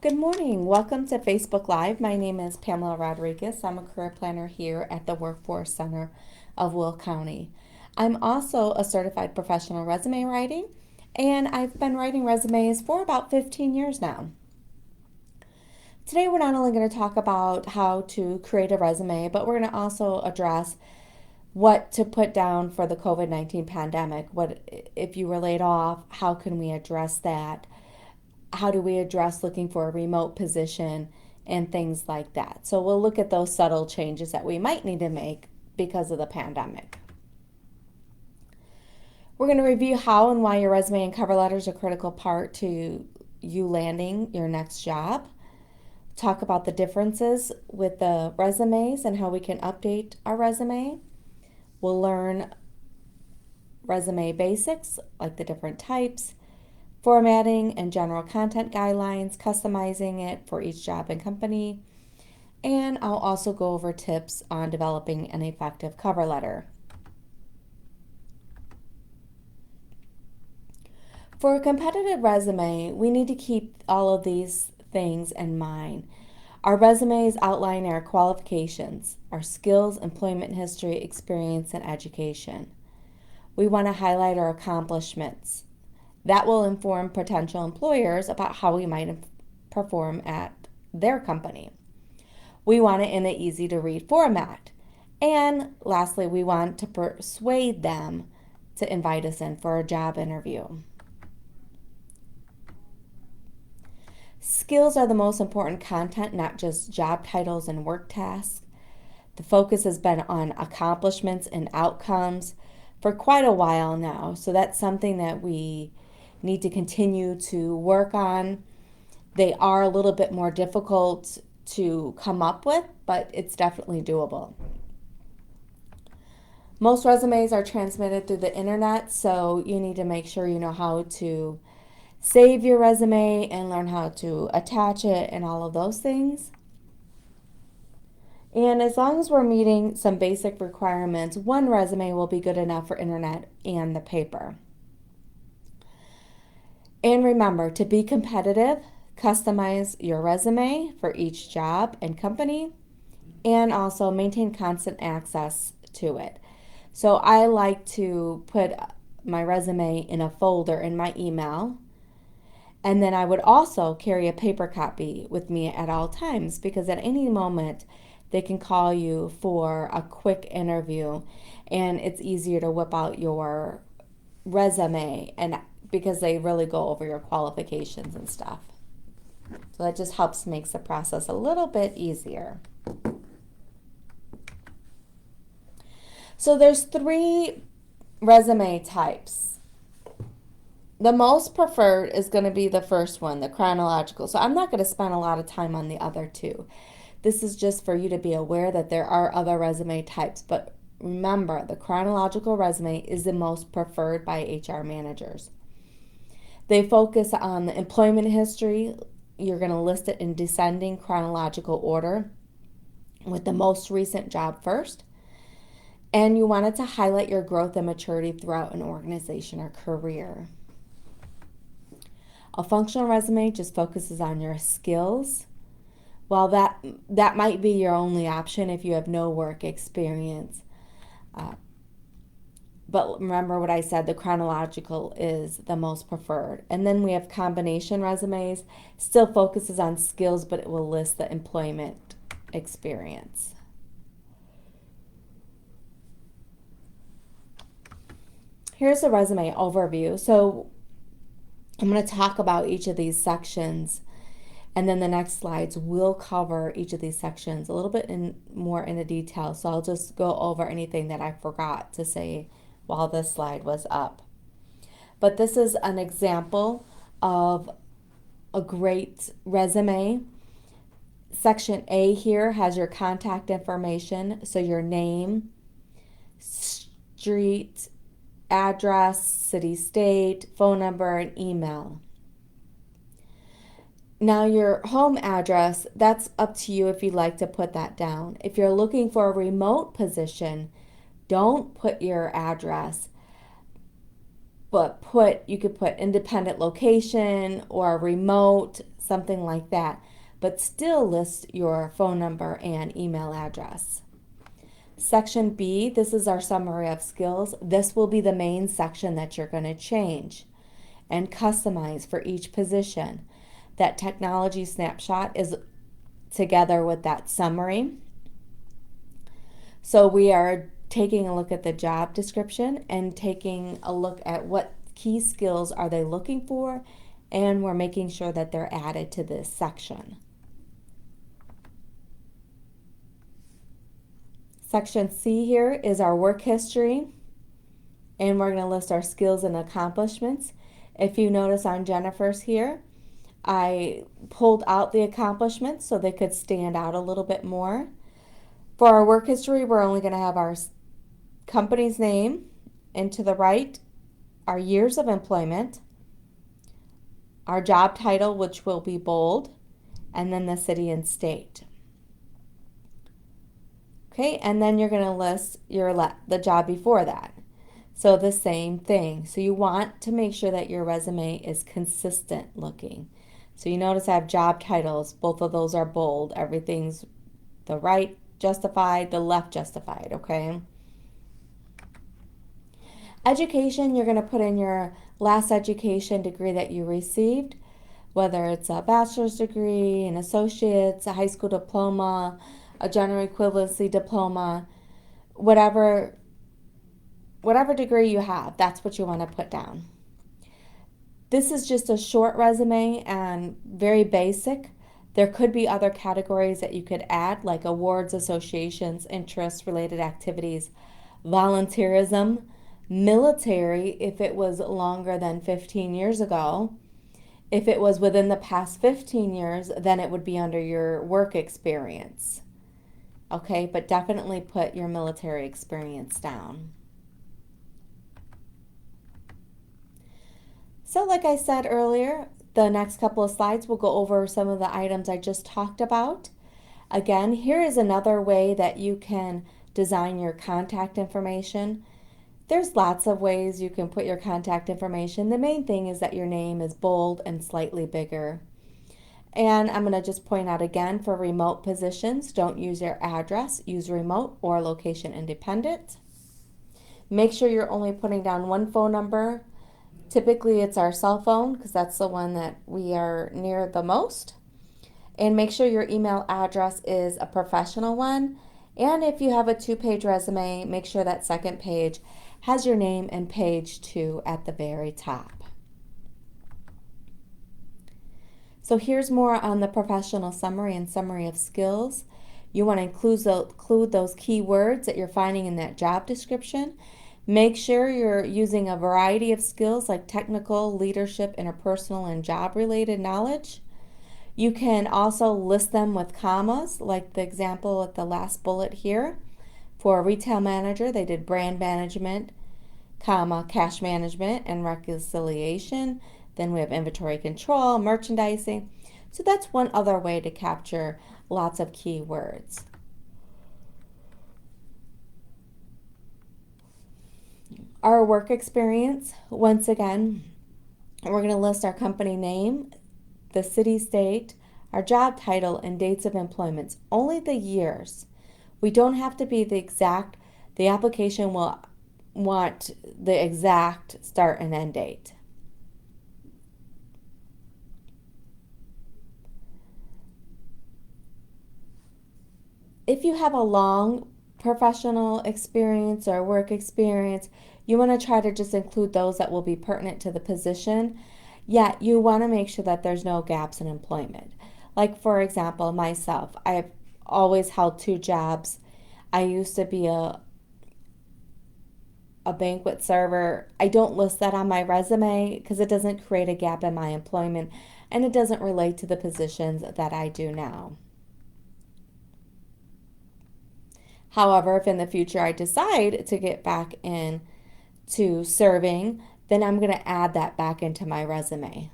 Good morning. Welcome to Facebook Live. My name is Pamela Rodriguez. I'm a career planner here at the Workforce Center of Will County. I'm also a certified professional resume writing, and I've been writing resumes for about 15 years now. Today, we're not only going to talk about how to create a resume, but we're going to also address what to put down for the COVID-19 pandemic. What if you were laid off? How can we address that? How do we address looking for a remote position and things like that? So we'll look at those subtle changes that we might need to make because of the pandemic. We're going to review how and why your resume and cover letter is a critical part to you landing your next job. Talk about the differences with the resumes and how we can update our resume. We'll learn resume basics like the different types, formatting and general content guidelines, customizing it for each job and company, and I'll also go over tips on developing an effective cover letter. For a competitive resume, we need to keep all of these things in mind. Our resumes outline our qualifications, our skills, employment history, experience, and education. We want to highlight our accomplishments. That will inform potential employers about how we might perform at their company. We want it in an easy to read format. And lastly, we want to persuade them to invite us in for a job interview. Skills are the most important content, not just job titles and work tasks. The focus has been on accomplishments and outcomes for quite a while now, so that's something that we need to continue to work on. They are a little bit more difficult to come up with, but it's definitely doable. Most resumes are transmitted through the internet, so you need to make sure you know how to save your resume and learn how to attach it and all of those things. And as long as we're meeting some basic requirements, one resume will be good enough for internet and the paper. And remember, to be competitive, customize your resume for each job and company, and also maintain constant access to it. So I like to put my resume in a folder in my email, and then I would also carry a paper copy with me at all times, because at any moment they can call you for a quick interview, and it's easier to whip out your resume and because they really go over your qualifications and stuff. So that just helps makes the process a little bit easier. So there's 3 resume types. The most preferred is going to be the first one, the chronological. So I'm not going to spend a lot of time on the other 2. This is just for you to be aware that there are other resume types, but remember, the chronological resume is the most preferred by HR managers. They focus on the employment history. You're going to list it in descending chronological order with the most recent job first. And you want it to highlight your growth and maturity throughout an organization or career. A functional resume just focuses on your skills. While that might be your only option if you have no work experience. But remember what I said, the chronological is the most preferred. And then we have combination resumes, still focuses on skills, but it will list the employment experience. Here's a resume overview. So I'm going to talk about each of these sections, and then the next slides will cover each of these sections a little bit more into detail. So I'll just go over anything that I forgot to say while this slide was up. But this is an example of a great resume. Section A here has your contact information, so your name, street, address, city, state, phone number, and email. Now your home address, that's up to you if you'd like to put that down. If you're looking for a remote position, don't put your address, but you could put independent location or remote, something like that, but still list your phone number and email address. Section B, this is our summary of skills. This will be the main section that you're going to change and customize for each position. That technology snapshot is together with that summary. So we are taking a look at the job description and taking a look at what key skills are they looking for, and we're making sure that they're added to this section. Section C here is our work history, and we're going to list our skills and accomplishments. If you notice on Jennifer's here, I pulled out the accomplishments so they could stand out a little bit more. For our work history, we're only going to have our company's name, and to the right, our years of employment, our job title, which will be bold, and then the city and state. Okay, and then you're going to list the job before that. So the same thing. So you want to make sure that your resume is consistent looking. So you notice I have job titles. Both of those are bold. Everything's the right justified, the left justified, okay? Education, you're going to put in your last education degree that you received, whether it's a bachelor's degree, an associate's, a high school diploma, a general equivalency diploma, whatever degree you have, that's what you want to put down. This is just a short resume and very basic. There could be other categories that you could add, like awards, associations, interests, related activities, volunteerism, military if it was longer than 15 years ago. If it was within the past 15 years, then it would be under your work experience. Okay, but definitely put your military experience down. So like I said earlier, the next couple of slides will go over some of the items I just talked about. Again, here is another way that you can design your contact information. There's lots of ways you can put your contact information. The main thing is that your name is bold and slightly bigger. And I'm going to just point out again, for remote positions, don't use your address, use remote or location independent. Make sure you're only putting down one phone number. Typically it's our cell phone because that's the one that we are near the most. And make sure your email address is a professional one. And if you have a 2-page resume, make sure that second page has your name and page 2 at the very top. So here's more on the professional summary and summary of skills. You want to include those key words that you're finding in that job description. Make sure you're using a variety of skills like technical, leadership, interpersonal, and job-related knowledge. You can also list them with commas, like the example at the last bullet here. For a retail manager, they did brand management, comma, cash management, and reconciliation. Then we have inventory control, merchandising. So that's one other way to capture lots of keywords. Our work experience, once again, we're going to list our company name, the city, state, our job title, and dates of employment. Only the years. We don't have to be the exact. The application will want the exact start and end date. If you have a long professional experience or work experience, you want to try to just include those that will be pertinent to the position, yet you want to make sure that there's no gaps in employment. Like for example, myself, I've always held 2 jobs. I used to be a banquet server. I don't list that on my resume because it doesn't create a gap in my employment and it doesn't relate to the positions that I do now. However, if in the future I decide to get back into serving, then I'm going to add that back into my resume.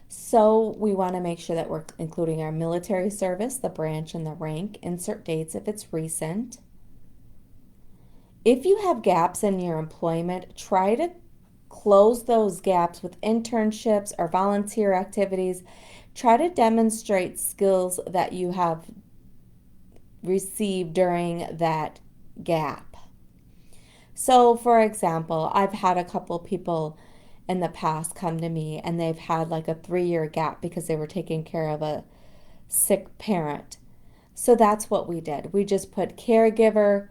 So we want to make sure that we're including our military service, the branch, and the rank. Insert dates if it's recent. If you have gaps in your employment, try to close those gaps with internships or volunteer activities. Try to demonstrate skills that you have received during that gap. So, for example, I've had a couple people in the past come to me and they've had like a 3-year gap because they were taking care of a sick parent. So that's what we did. We just put caregiver,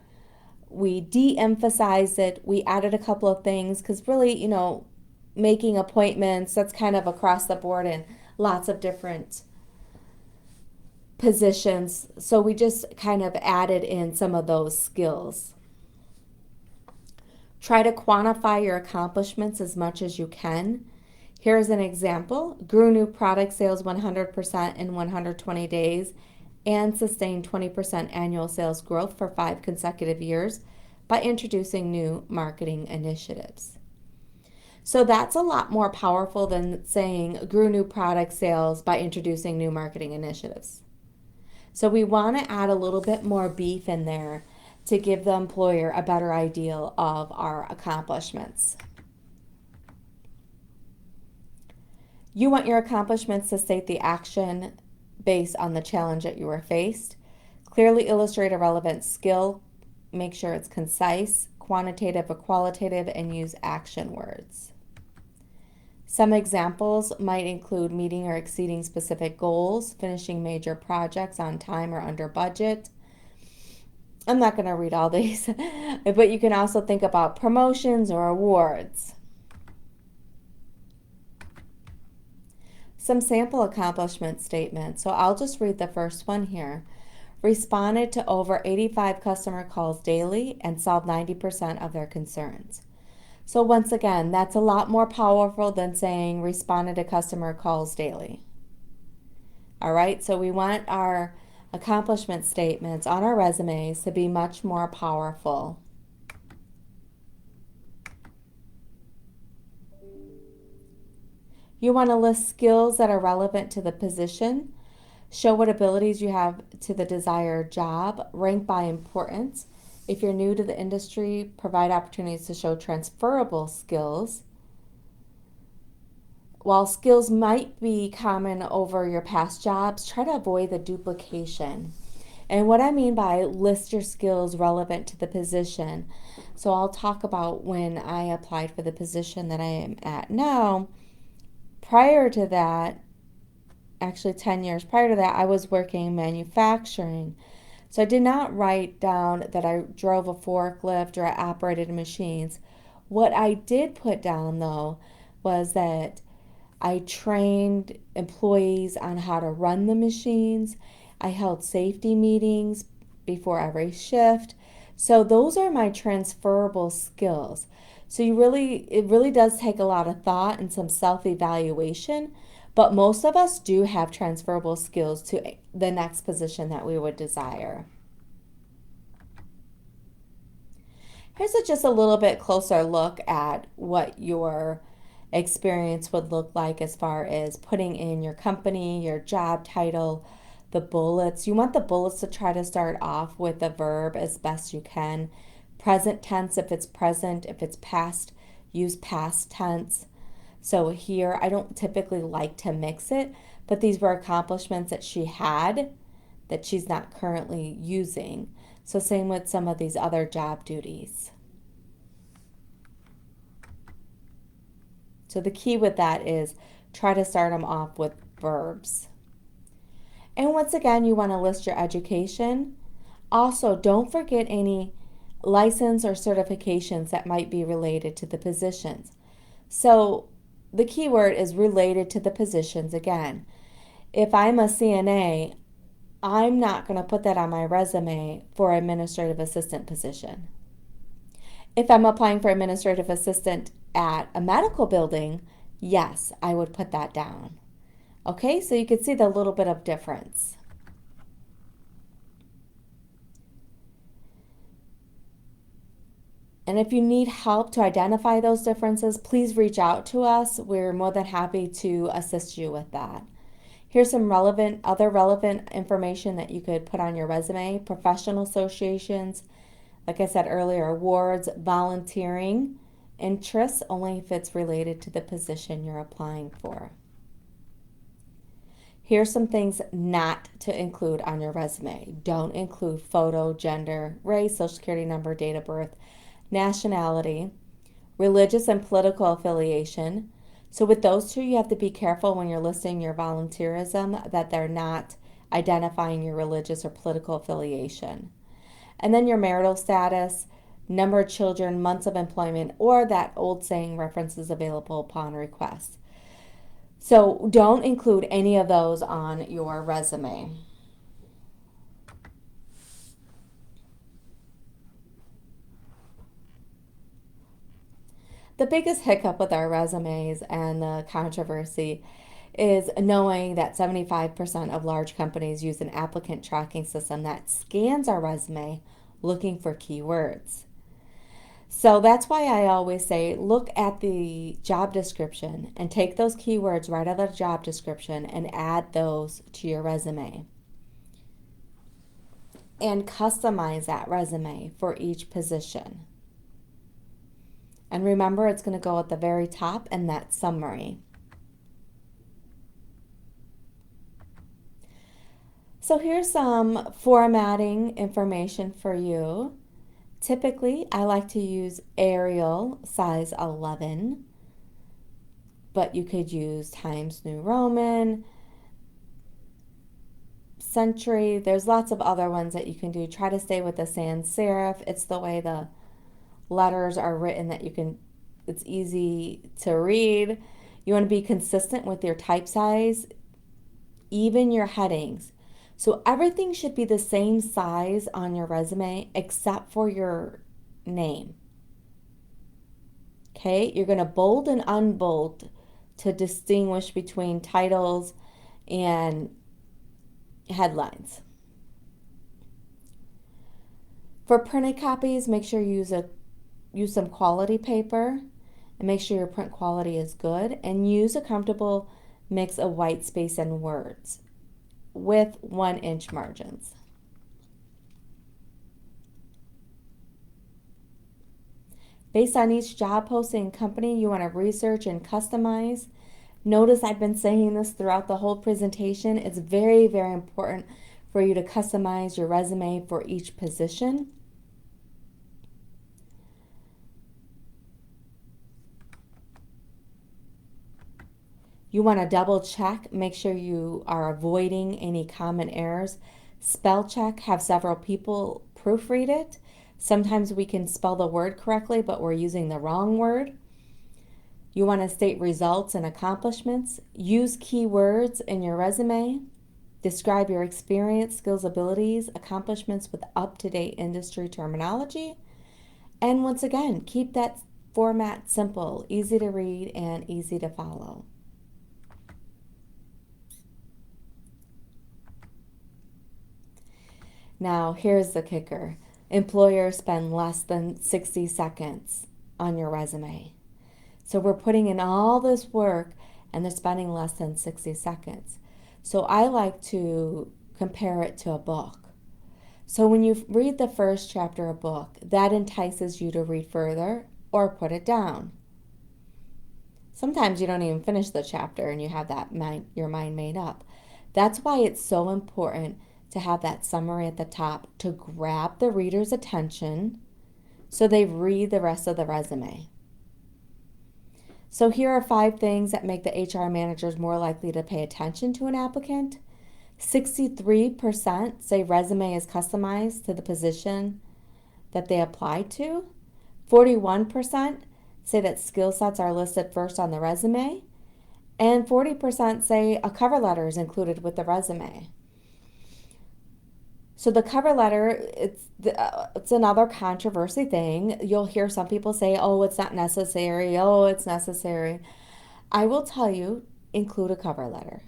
we de-emphasized it, we added a couple of things because really, making appointments, that's kind of across the board in lots of different positions. So we just kind of added in some of those skills. Try to quantify your accomplishments as much as you can. Here's an example. Grew new product sales 100% in 120 days and sustained 20% annual sales growth for 5 consecutive years by introducing new marketing initiatives. So that's a lot more powerful than saying grew new product sales by introducing new marketing initiatives. So we want to add a little bit more beef in there to give the employer a better idea of our accomplishments. You want your accomplishments to state the action based on the challenge that you were faced. Clearly illustrate a relevant skill. Make sure it's concise, quantitative or qualitative, and use action words. Some examples might include meeting or exceeding specific goals, finishing major projects on time or under budget. I'm not going to read all these, but you can also think about promotions or awards. Some sample accomplishment statements. So I'll just read the first one here. Responded to over 85 customer calls daily and solved 90% of their concerns. So once again, that's a lot more powerful than saying responded to customer calls daily. All right, so we want our accomplishment statements on our resumes to be much more powerful. You want to list skills that are relevant to the position, show what abilities you have to the desired job, rank by importance. If you're new to the industry, provide opportunities to show transferable skills. While skills might be common over your past jobs, try to avoid the duplication. And what I mean by list your skills relevant to the position. So I'll talk about when I applied for the position that I am at now. Prior to that, actually 10 years prior to that, I was working manufacturing. So I did not write down that I drove a forklift or I operated machines. What I did put down though was that I trained employees on how to run the machines. I held safety meetings before every shift. So those are my transferable skills. So it really does take a lot of thought and some self-evaluation, but most of us do have transferable skills to the next position that we would desire. Here's just a little bit closer look at what your experience would look like as far as putting in your company, your job title, the bullets. You want the bullets to try to start off with a verb as best you can. Present tense if it's present, if it's past, use past tense. So here, I don't typically like to mix it, but these were accomplishments that she had that she's not currently using. So same with some of these other job duties. So the key with that is try to start them off with verbs. And once again, you want to list your education. Also, don't forget any license or certifications that might be related to the positions. So the key word is related to the positions again. If I'm a CNA, I'm not going to put that on my resume for administrative assistant position. If I'm applying for administrative assistant at a medical building, yes, I would put that down. Okay, so you can see the little bit of difference. And if you need help to identify those differences, please reach out to us. We're more than happy to assist you with that. Here's some other relevant information that you could put on your resume. Professional associations, like I said earlier, awards, volunteering, Interests only if it's related to the position you're applying for. Here's some things not to include on your resume. Don't include photo, gender, race, social security number, date of birth, nationality, religious and political affiliation. So with those two, you have to be careful when you're listing your volunteerism that they're not identifying your religious or political affiliation. And then your marital status, number of children, months of employment, or that old saying, references available upon request. So don't include any of those on your resume. The biggest hiccup with our resumes and the controversy is knowing that 75% of large companies use an applicant tracking system that scans our resume looking for keywords. So that's why I always say look at the job description and take those keywords right out of the job description and add those to your resume. And customize that resume for each position. And remember, it's going to go at the very top in that summary. So here's some formatting information for you. Typically, I like to use Arial size 11, but you could use Times New Roman, Century. There's lots of other ones that you can do. Try to stay with the sans serif. It's the way the letters are written that it's easy to read. You want to be consistent with your type size, even your headings. So everything should be the same size on your resume except for your name. Okay, you're going to bold and unbold to distinguish between titles and headlines. For printed copies, make sure you use some quality paper and make sure your print quality is good, and use a comfortable mix of white space and words with 1-inch margins. Based on each job posting and company, you want to research and customize. Notice I've been saying this throughout the whole presentation. It's very, very important for you to customize your resume for each position. You want to double check, make sure you are avoiding any common errors. Spell check, have several people proofread it. Sometimes we can spell the word correctly, but we're using the wrong word. You want to state results and accomplishments. Use keywords in your resume. Describe your experience, skills, abilities, accomplishments with up-to-date industry terminology. And once again, keep that format simple, easy to read, and easy to follow. Now, here's the kicker. Employers spend less than 60 seconds on your resume. So we're putting in all this work and they're spending less than 60 seconds. So I like to compare it to a book. So when you read the first chapter of a book, that entices you to read further or put it down. Sometimes you don't even finish the chapter and you have your mind made up. That's why it's so important to have that summary at the top to grab the reader's attention so they read the rest of the resume. So here are 5 things that make the HR managers more likely to pay attention to an applicant. 63% say resume is customized to the position that they apply to. 41% say that skill sets are listed first on the resume. And 40% say a cover letter is included with the resume. So the cover letter, it's another controversy thing. You'll hear some people say, oh, it's not necessary. Oh, it's necessary. I will tell you, include a cover letter.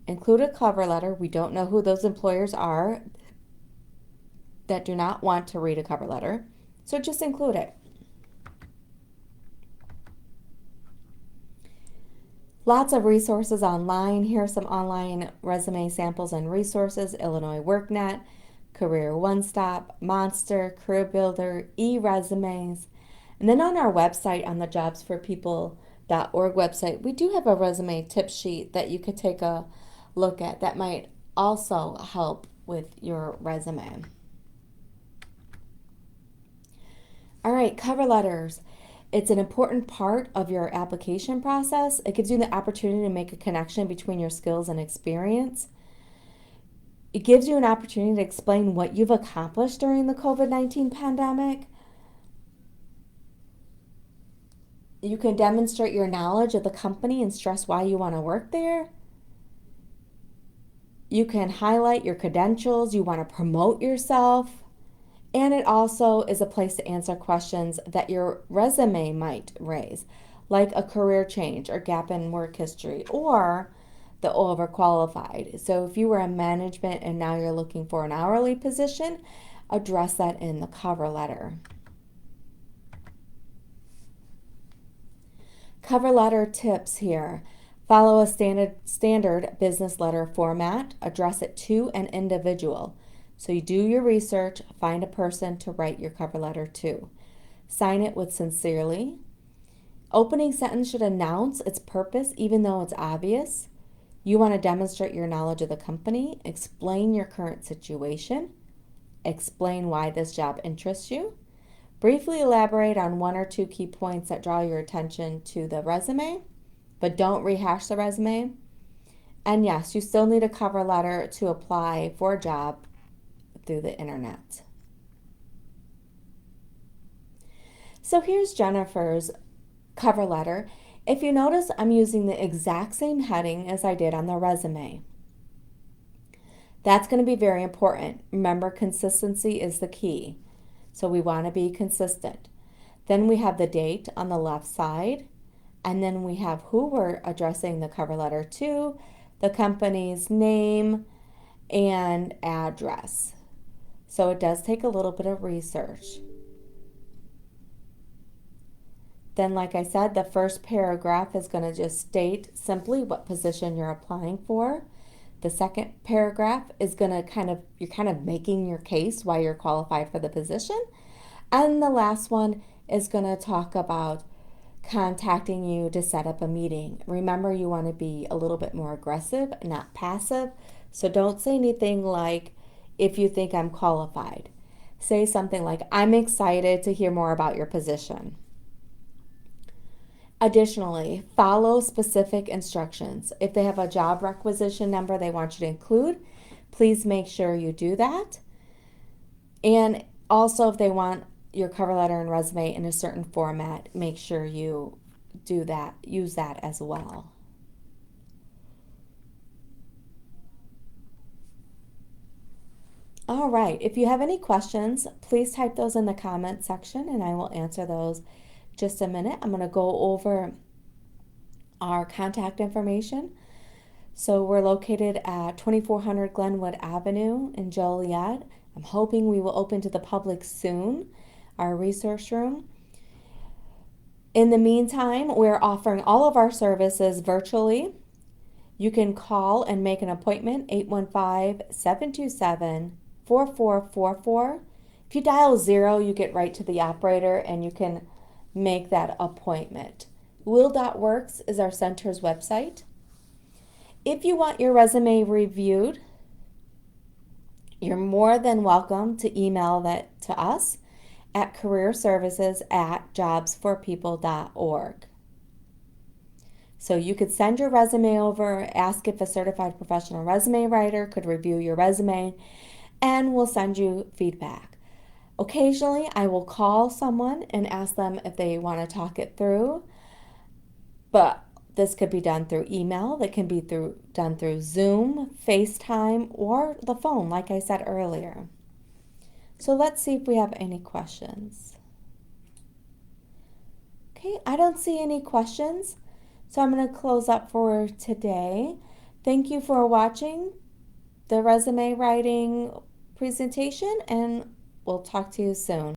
Include a cover letter. We don't know who those employers are that do not want to read a cover letter. So just include it. Lots of resources online. Here are some online resume samples and resources. Illinois WorkNet, Career One Stop, Monster, Career Builder, eResumes. And then on our website, on the jobsforpeople.org website, we do have a resume tip sheet that you could take a look at that might also help with your resume. All right, cover letters. It's an important part of your application process. It gives you the opportunity to make a connection between your skills and experience. It gives you an opportunity to explain what you've accomplished during the COVID-19 pandemic. You can demonstrate your knowledge of the company and stress why you want to work there. You can highlight your credentials, you want to promote yourself. And it also is a place to answer questions that your resume might raise, like a career change or gap in work history, or the overqualified. So if you were in management and now you're looking for an hourly position, address that in the cover letter. Cover letter tips here. Follow a standard business letter format. Address it to an individual. So you do your research, find a person to write your cover letter to. Sign it with sincerely. Opening sentence should announce its purpose even though it's obvious. You want to demonstrate your knowledge of the company, explain your current situation, explain why this job interests you. Briefly elaborate on one or two key points that draw your attention to the resume, but don't rehash the resume. And yes, you still need a cover letter to apply for a job through the internet. So here's Jennifer's cover letter. If you notice, I'm using the exact same heading as I did on the resume. That's going to be very important. Remember, consistency is the key. So we want to be consistent. Then we have the date on the left side, and then we have who we're addressing the cover letter to, the company's name, and address. So it does take a little bit of research. Then, like I said, the first paragraph is going to just state simply what position you're applying for. The second paragraph is going to you're kind of making your case why you're qualified for the position. And the last one is going to talk about contacting you to set up a meeting. Remember, you want to be a little bit more aggressive, not passive. So don't say anything like, if you think I'm qualified. Say something like, I'm excited to hear more about your position. Additionally, follow specific instructions. If they have a job requisition number they want you to include, please make sure you do that. And also, if they want your cover letter and resume in a certain format, make sure you do that, use that as well. All right, if you have any questions, please type those in the comment section and I will answer those just a minute. I'm going to go over our contact information. So we're located at 2400 Glenwood Avenue in Joliet. I'm hoping we will open to the public soon, our resource room. In the meantime, we're offering all of our services virtually. You can call and make an appointment, 815-727-4444. If you dial 0, you get right to the operator and you can make that appointment. Will.works is our center's website. If you want your resume reviewed, you're more than welcome to email that to us at careerservices@jobsforpeople.org. So you could send your resume over, ask if a certified professional resume writer could review your resume, and we'll send you feedback. Occasionally, I will call someone and ask them if they want to talk it through, but this could be done through email. That can be done through Zoom, FaceTime, or the phone, like I said earlier. So let's see if we have any questions. Okay, I don't see any questions, so I'm going to close up for today. Thank you for watching the resume writing presentation, and we'll talk to you soon.